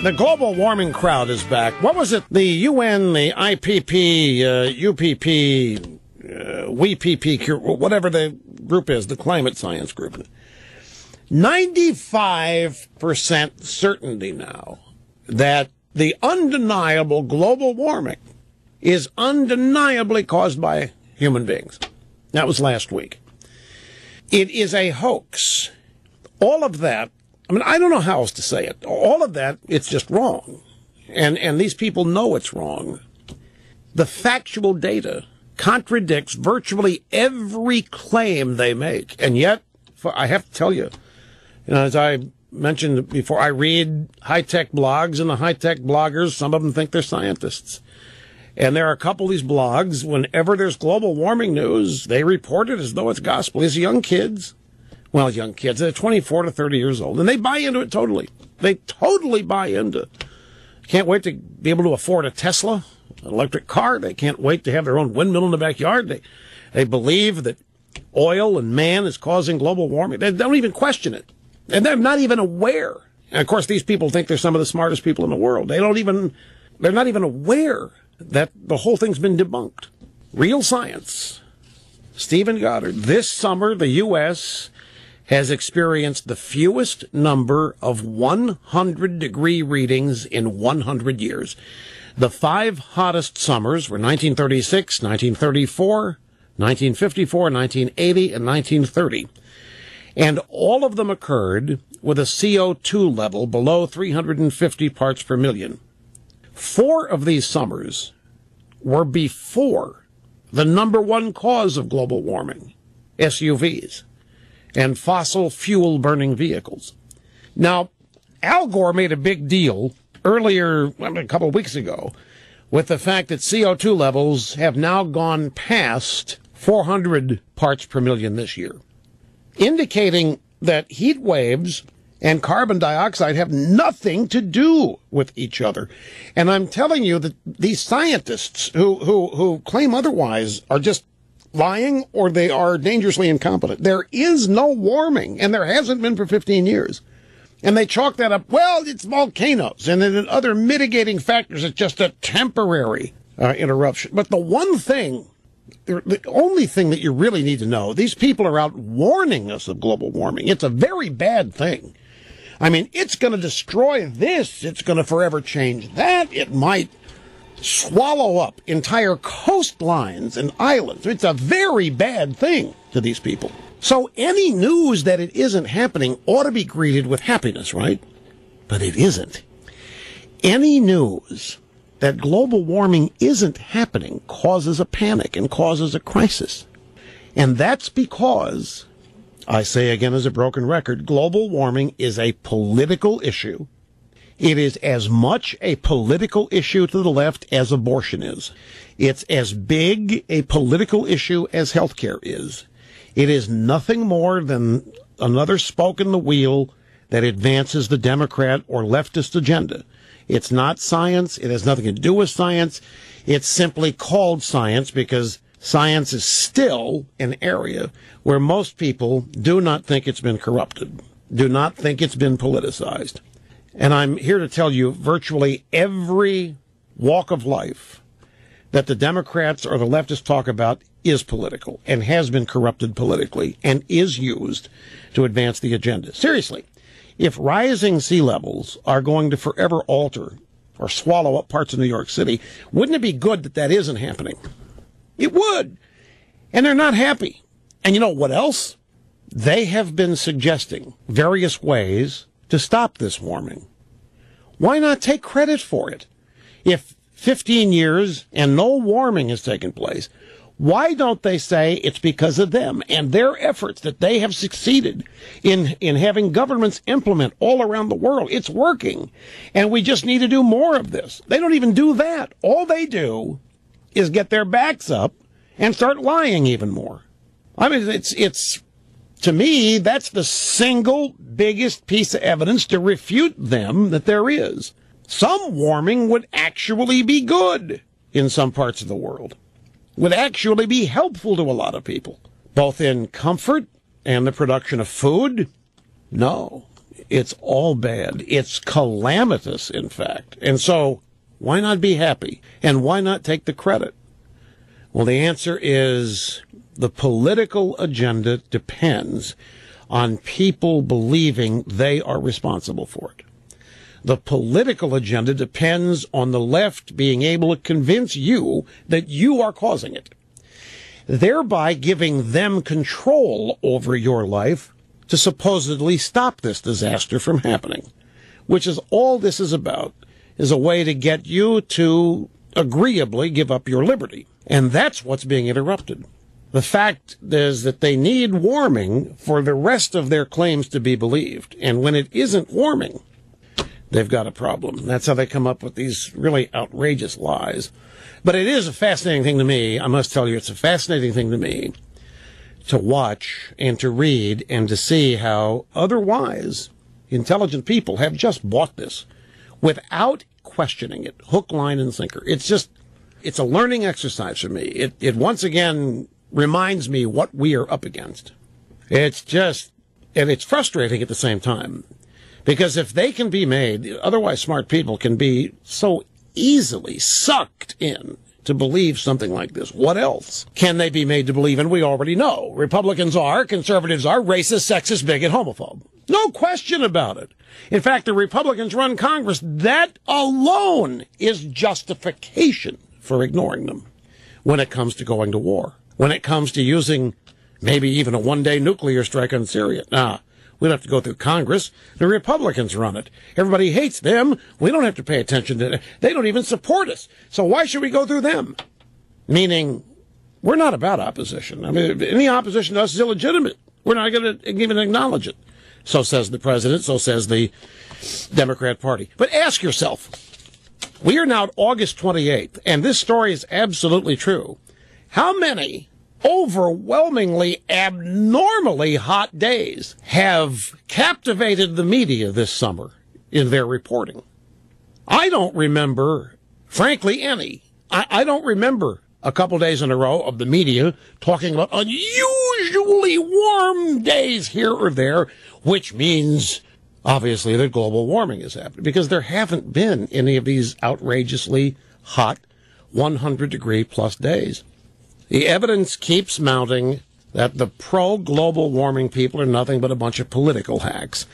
The global warming crowd is back. What was it? The UN, the IPP, UPP, WEPP, whatever the group is, the climate science group. 95% certainty now that the undeniable global warming is undeniably caused by human beings. That was last week. It is a hoax. All of that, I mean, I don't know how else to say it. All of that, it's just wrong. And these people know it's wrong. The factual data contradicts virtually every claim they make. And yet, I have to tell you, as I mentioned before, I read high-tech blogs, and the high-tech bloggers, some of them think they're scientists. And there are a couple of these blogs, whenever there's global warming news, they report it as though it's gospel. These young kids, they're 24 to 30 years old, and they buy into it totally. They totally buy into it. Can't wait to be able to afford a Tesla, an electric car. They can't wait to have their own windmill in the backyard. They believe that oil and man is causing global warming. They don't even question it. And they're not even aware. And of course, these people think they're some of the smartest people in the world. They're not even aware that the whole thing's been debunked. Real science. Stephen Goddard. This summer, the U.S. has experienced the fewest number of 100-degree readings in 100 years. The 5 hottest summers were 1936, 1934, 1954, 1980, and 1930. And all of them occurred with a CO2 level below 350 parts per million. 4 of these summers were before the number one cause of global warming, SUVs and fossil fuel burning vehicles. Now, Al Gore made a big deal earlier, a couple of weeks ago, with the fact that CO2 levels have now gone past 400 parts per million this year, indicating that heat waves and carbon dioxide have nothing to do with each other. And I'm telling you that these scientists who claim otherwise are just lying, or they are dangerously incompetent. There is no warming, and there hasn't been for 15 years. And they chalk that up, well, it's volcanoes, and then other mitigating factors. It's just a temporary interruption. But the only thing that you really need to know, these people are out warning us of global warming. It's a very bad thing. I mean, it's going to destroy this. It's going to forever change that. It might swallow up entire coastlines and islands. It's a very bad thing to these people. So any news that it isn't happening ought to be greeted with happiness, right? But it isn't. Any news that global warming isn't happening causes a panic and causes a crisis. And that's because, I say again as a broken record, global warming is a political issue. It is as much a political issue to the left as abortion is. It's as big a political issue as healthcare is. It is nothing more than another spoke in the wheel that advances the Democrat or leftist agenda. It's not science. It has nothing to do with science. It's simply called science because science is still an area where most people do not think it's been corrupted, do not think it's been politicized. And I'm here to tell you virtually every walk of life that the Democrats or the leftists talk about is political and has been corrupted politically and is used to advance the agenda. Seriously, if rising sea levels are going to forever alter or swallow up parts of New York City, wouldn't it be good that that isn't happening? It would. And they're not happy. And you know what else? They have been suggesting various ways to stop this warming. Why not take credit for it? If 15 years and no warming has taken place, why don't they say it's because of them and their efforts that they have succeeded in having governments implement all around the world? It's working, and we just need to do more of this. They don't even do that. All they do is get their backs up and start lying even more. I mean, it's to me, that's the single biggest piece of evidence to refute them that there is. Some warming would actually be good in some parts of the world, would actually be helpful to a lot of people, both in comfort and the production of food. No, It's all bad. It's calamitous, in fact. And so why not be happy? And why not take the credit? Well, the answer is the political agenda depends on people believing they are responsible for it. The political agenda depends on the left being able to convince you that you are causing it, thereby giving them control over your life to supposedly stop this disaster from happening, which is all this is about, is a way to get you to agreeably give up your liberty. And that's what's being interrupted. The fact is that they need warming for the rest of their claims to be believed. And when it isn't warming, they've got a problem. That's how they come up with these really outrageous lies. But it is a fascinating thing to me. I must tell you, it's a fascinating thing to me to watch and to read and to see how otherwise intelligent people have just bought this without questioning it, hook, line, and sinker. It's a learning exercise for me. It once again reminds me what we are up against. And it's frustrating at the same time. Because if they can be made, otherwise smart people can be so easily sucked in to believe something like this. What else can they be made to believe? And we already know. Republicans are, conservatives are, racist, sexist, bigot, homophobe. No question about it. In fact, the Republicans run Congress. That alone is justification for ignoring them when it comes to going to war, when it comes to using maybe even a one-day nuclear strike on Syria. We don't have to go through Congress. The Republicans run it. Everybody hates them. We don't have to pay attention to them. They don't even support us. So why should we go through them? Meaning, we're not about opposition. I mean, any opposition to us is illegitimate. We're not going to even acknowledge it. So says the president. So says the Democrat Party. But ask yourself, we are now August 28th, and this story is absolutely true. How many overwhelmingly, abnormally hot days have captivated the media this summer in their reporting? I don't remember, frankly, any. I don't remember a couple days in a row of the media talking about unusually warm days here or there, which means, obviously, that global warming is happening, because there haven't been any of these outrageously hot 100-degree-plus days. The evidence keeps mounting that the pro-global warming people are nothing but a bunch of political hacks.